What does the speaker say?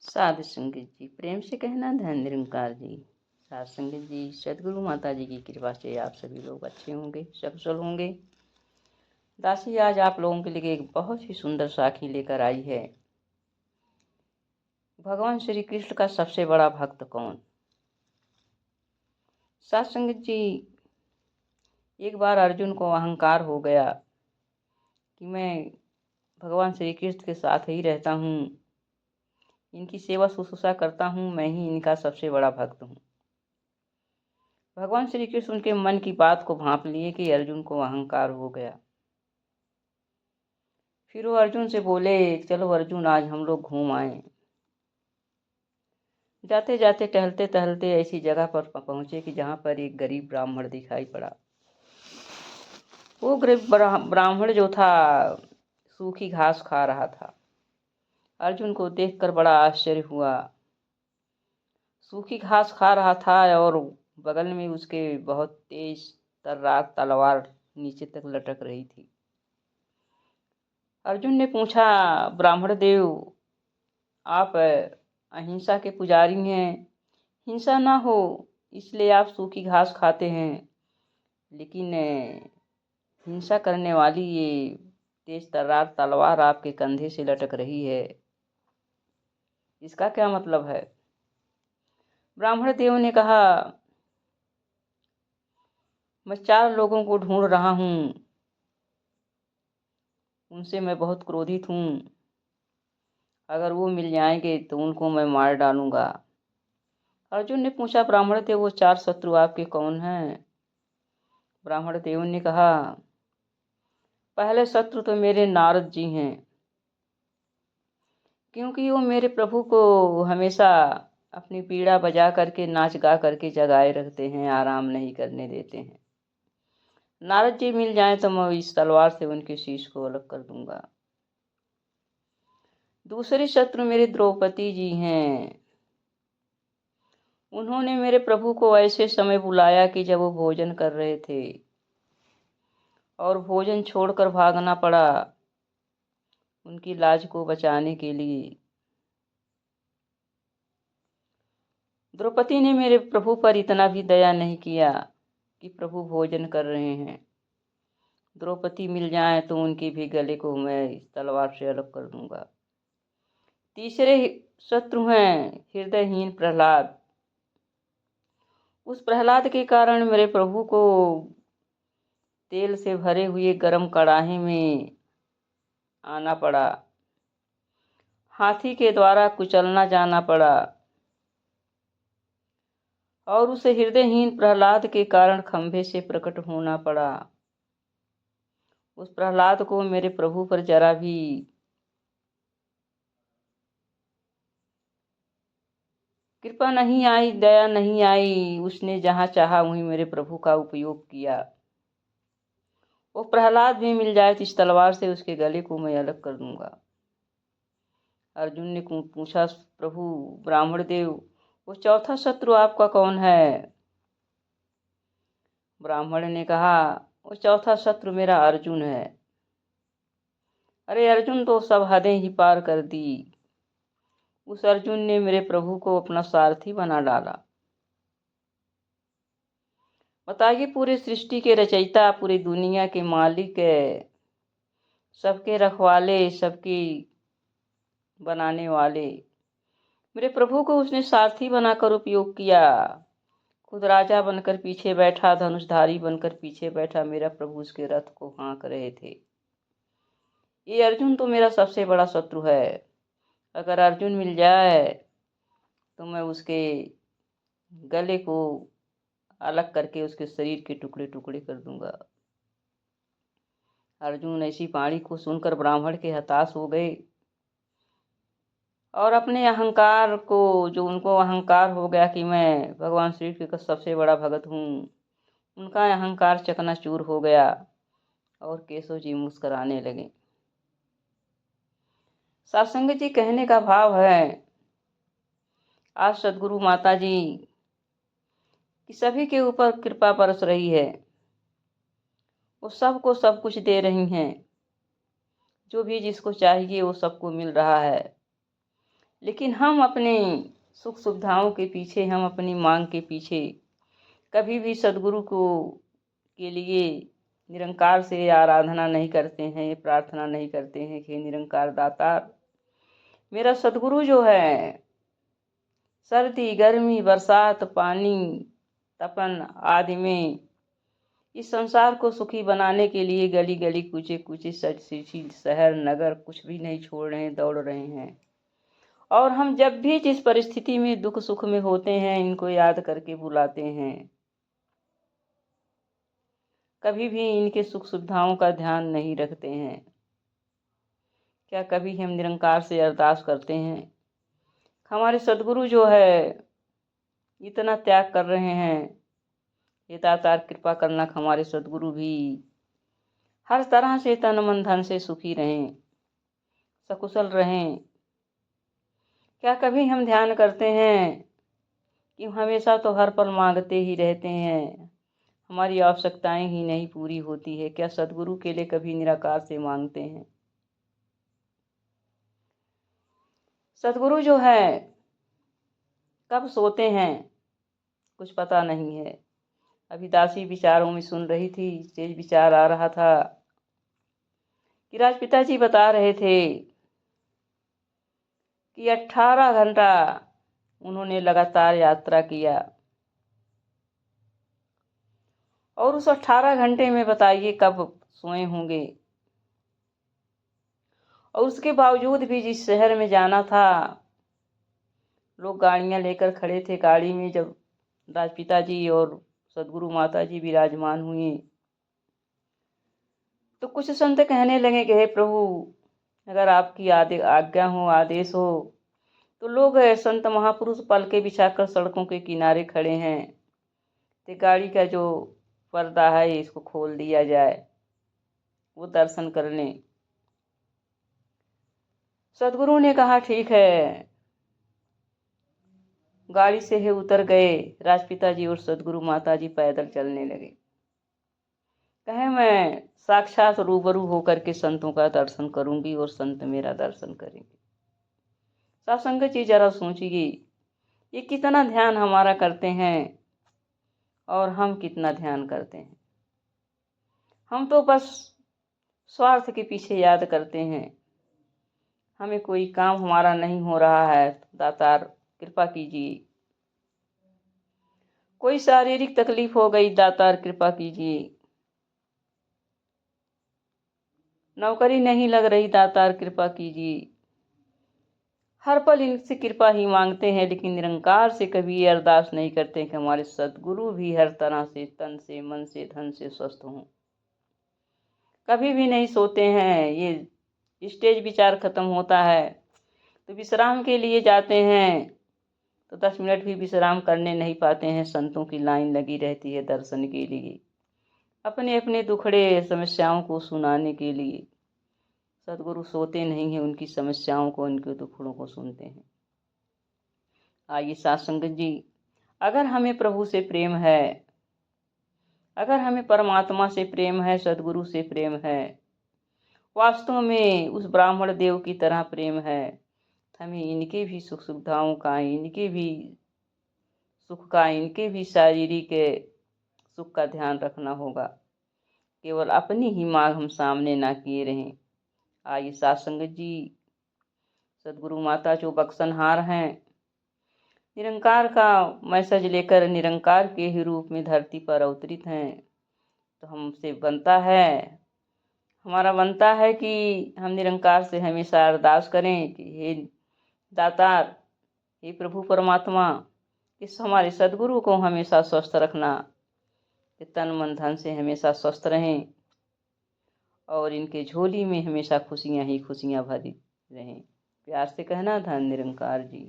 साधु संगत जी, प्रेम से कहना धन निरंकार जी। साधु संगत जी, सदगुरु माता जी की कृपा से आप सभी लोग अच्छे होंगे, सकुशल होंगे। दासी आज आप लोगों के लिए एक बहुत ही सुंदर साखी लेकर आई है। भगवान श्री कृष्ण का सबसे बड़ा भक्त कौन। साधु संगत जी, एक बार अर्जुन को अहंकार हो गया कि मैं भगवान श्री कृष्ण के साथ ही रहता हूँ, इनकी सेवा शुश्रूषा करता हूँ, मैं ही इनका सबसे बड़ा भक्त हूँ। भगवान श्री कृष्ण उनके मन की बात को भांप लिए कि अर्जुन को अहंकार हो गया। फिर वो अर्जुन से बोले, चलो अर्जुन, आज हम लोग घूम आए। जाते जाते टहलते टहलते ऐसी जगह पर पहुंचे कि जहाँ पर एक गरीब ब्राह्मण दिखाई पड़ा। वो गरीब ब्राह्मण जो था सूखी घास खा रहा था। अर्जुन को देखकर बड़ा आश्चर्य हुआ। सूखी घास खा रहा था और बगल में उसके बहुत तेज तर्रार तलवार नीचे तक लटक रही थी। अर्जुन ने पूछा, ब्राह्मण देव, आप अहिंसा के पुजारी हैं, हिंसा ना हो इसलिए आप सूखी घास खाते हैं, लेकिन हिंसा करने वाली ये तेज तर्रार तलवार आपके कंधे से लटक रही है, इसका क्या मतलब है। ब्राह्मण देव ने कहा, मैं 4 लोगों को ढूंढ रहा हूँ, उनसे मैं बहुत क्रोधित हूँ, अगर वो मिल जाएंगे तो उनको मैं मार डालूंगा। अर्जुन ने पूछा, ब्राह्मण देव, वो 4 शत्रु आपके कौन हैं। ब्राह्मण देव ने कहा, पहले शत्रु तो मेरे नारद जी हैं, क्योंकि वो मेरे प्रभु को हमेशा अपनी पीड़ा बजा करके नाच गा करके जगाए रखते हैं, आराम नहीं करने देते हैं। नारद जी मिल जाए तो मैं इस तलवार से उनके शीश को अलग कर दूंगा। दूसरे शत्रु मेरे द्रौपदी जी हैं, उन्होंने मेरे प्रभु को ऐसे समय बुलाया कि जब वो भोजन कर रहे थे और भोजन छोड़कर भागना पड़ा उनकी लाज को बचाने के लिए। द्रौपदी ने मेरे प्रभु पर इतना भी दया नहीं किया कि प्रभु भोजन कर रहे हैं। द्रौपदी मिल जाए तो उनके भी गले को मैं इस तलवार से अलग कर दूंगा। तीसरे शत्रु हैं हृदयहीन प्रहलाद। उस प्रहलाद के कारण मेरे प्रभु को तेल से भरे हुए गरम कड़ाही में आना पड़ा, हाथी के द्वारा कुचलना जाना पड़ा, और उस हृदयहीन प्रहलाद के कारण खंभे से प्रकट होना पड़ा। उस प्रहलाद को मेरे प्रभु पर जरा भी कृपा नहीं आई, दया नहीं आई। उसने जहां चाहा वहीं मेरे प्रभु का उपयोग किया। वो प्रहलाद भी मिल जाए तो इस तलवार से उसके गले को मैं अलग कर दूंगा। अर्जुन ने पूछा, प्रभु ब्राह्मण देव, वो चौथा शत्रु आपका कौन है। ब्राह्मण ने कहा, वो चौथा शत्रु मेरा अर्जुन है। अरे अर्जुन तो सब हदें ही पार कर दी। उस अर्जुन ने मेरे प्रभु को अपना सारथी बना डाला। बताइए, पूरे सृष्टि के रचयिता, पूरी दुनिया के मालिक, सबके रखवाले, सबकी बनाने वाले मेरे प्रभु को उसने सारथी बनाकर उपयोग किया। खुद राजा बनकर पीछे बैठा, धनुषधारी बनकर पीछे बैठा, मेरा प्रभु उसके रथ को हाँक रहे थे। ये अर्जुन तो मेरा सबसे बड़ा शत्रु है। अगर अर्जुन मिल जाए तो मैं उसके गले को अलग करके उसके शरीर के टुकड़े टुकड़े कर दूंगा। अर्जुन ऐसी वाणी को सुनकर ब्राह्मण के हताश हो गए और अपने अहंकार को, जो उनको अहंकार हो गया कि मैं भगवान श्री कृष्ण का सबसे बड़ा भगत हूँ, उनका अहंकार चकनाचूर हो गया और केशव जी मुस्कुराने लगे। सत्संग जी, कहने का भाव है, आज सदगुरु माता जी की सभी के ऊपर कृपा बरस रही है। वो सबको सब कुछ दे रही हैं, जो भी जिसको चाहिए वो सबको मिल रहा है। लेकिन हम अपने सुख सुविधाओं के पीछे, हम अपनी मांग के पीछे कभी भी सद्गुरु को के लिए निरंकार से आराधना नहीं करते हैं, प्रार्थना नहीं करते हैं कि निरंकार दाता मेरा सद्गुरु जो है सर्दी गर्मी बरसात पानी तपन आदि में इस संसार को सुखी बनाने के लिए गली गली कूचे कूचे सिटी शहर नगर कुछ भी नहीं छोड़ रहे हैं, दौड़ रहे हैं। और हम जब भी जिस परिस्थिति में दुख सुख में होते हैं इनको याद करके बुलाते हैं, कभी भी इनके सुख सुविधाओं का ध्यान नहीं रखते हैं। क्या कभी हम निरंकार से अरदास करते हैं हमारे सद्गुरु जो है इतना त्याग कर रहे हैं, ये दातार कृपा करना हमारे सद्गुरु भी हर तरह से तन मन धन से सुखी रहें, सकुशल रहें। क्या कभी हम ध्यान करते हैं कि हमेशा तो हर पल मांगते ही रहते हैं, हमारी आवश्यकताएं ही नहीं पूरी होती है। क्या सद्गुरु के लिए कभी निराकार से मांगते हैं? सद्गुरु जो है कब सोते हैं कुछ पता नहीं है। अभी दासी विचारों में सुन रही थी, तेज विचार आ रहा था कि राजपिता जी बता रहे थे कि 18 घंटा उन्होंने लगातार यात्रा किया और उस 18 घंटे में बताइए कब सोए होंगे। और उसके बावजूद भी जिस शहर में जाना था लोग गाड़ियां लेकर खड़े थे, गाड़ी में जब राजपिता जी और सद्गुरु माता जी विराजमान हुए तो कुछ संत कहने लगे कि हे प्रभु अगर आपकी आज्ञा हो आदेश हो तो लोग संत महापुरुष पलके बिछाकर सड़कों के किनारे खड़े हैं, तो गाड़ी का जो पर्दा है इसको खोल दिया जाए, वो दर्शन कर लें। सद्गुरु ने कहा ठीक है। गाड़ी से ही उतर गए राजपिता जी और सद्गुरु माता जी पैदल चलने लगे। कहे मैं साक्षात रूबरू होकर के संतों का दर्शन करूंगी और संत मेरा दर्शन करेंगे। सत्संग जी जरा सोचिए ये कितना ध्यान हमारा करते हैं और हम कितना ध्यान करते हैं। हम तो बस स्वार्थ के पीछे याद करते हैं, हमें कोई काम हमारा नहीं हो रहा है दातार कृपा कीजिए, कोई शारीरिक तकलीफ हो गई दातार कृपा कीजिए, नौकरी नहीं लग रही दातार कृपा कीजिए। हर पल इनसे कृपा ही मांगते हैं, लेकिन निरंकार से कभी ये अरदास नहीं करते कि हमारे सद्गुरु भी हर तरह से तन से मन से धन से स्वस्थ हों। कभी भी नहीं सोते हैं। ये स्टेज विचार खत्म होता है तो विश्राम के लिए जाते हैं तो 10 मिनट भी विश्राम करने नहीं पाते हैं। संतों की लाइन लगी रहती है दर्शन के लिए, अपने अपने दुखड़े समस्याओं को सुनाने के लिए। सद्गुरु सोते नहीं हैं, उनकी समस्याओं को उनके दुखड़ों को सुनते हैं। आइए साथ संगत जी, अगर हमें प्रभु से प्रेम है, अगर हमें परमात्मा से प्रेम है, सद्गुरु से प्रेम है, वास्तव में उस ब्राह्मण देव की तरह प्रेम है, हमें इनके भी सुख सुविधाओं का, इनके भी सुख का, इनके भी शारीरिक सुख का ध्यान रखना होगा। केवल अपनी ही मांग हम सामने ना किए रहें। आइए साथ संगत जी, सद्गुरु माता जो बख्शनहार हैं, निरंकार का मैसेज लेकर निरंकार के ही रूप में धरती पर अवतरित हैं, तो हमसे बनता है, हमारा बनता है कि हम निरंकार से हमेशा अरदास करें कि हे दातार, हे प्रभु परमात्मा, इस हमारे सद्गुरु को हमेशा स्वस्थ रखना, कि तन मन धन से हमेशा स्वस्थ रहें और इनके झोली में हमेशा खुशियां ही खुशियां भरी रहें। प्यार से कहना, धन निरंकार जी।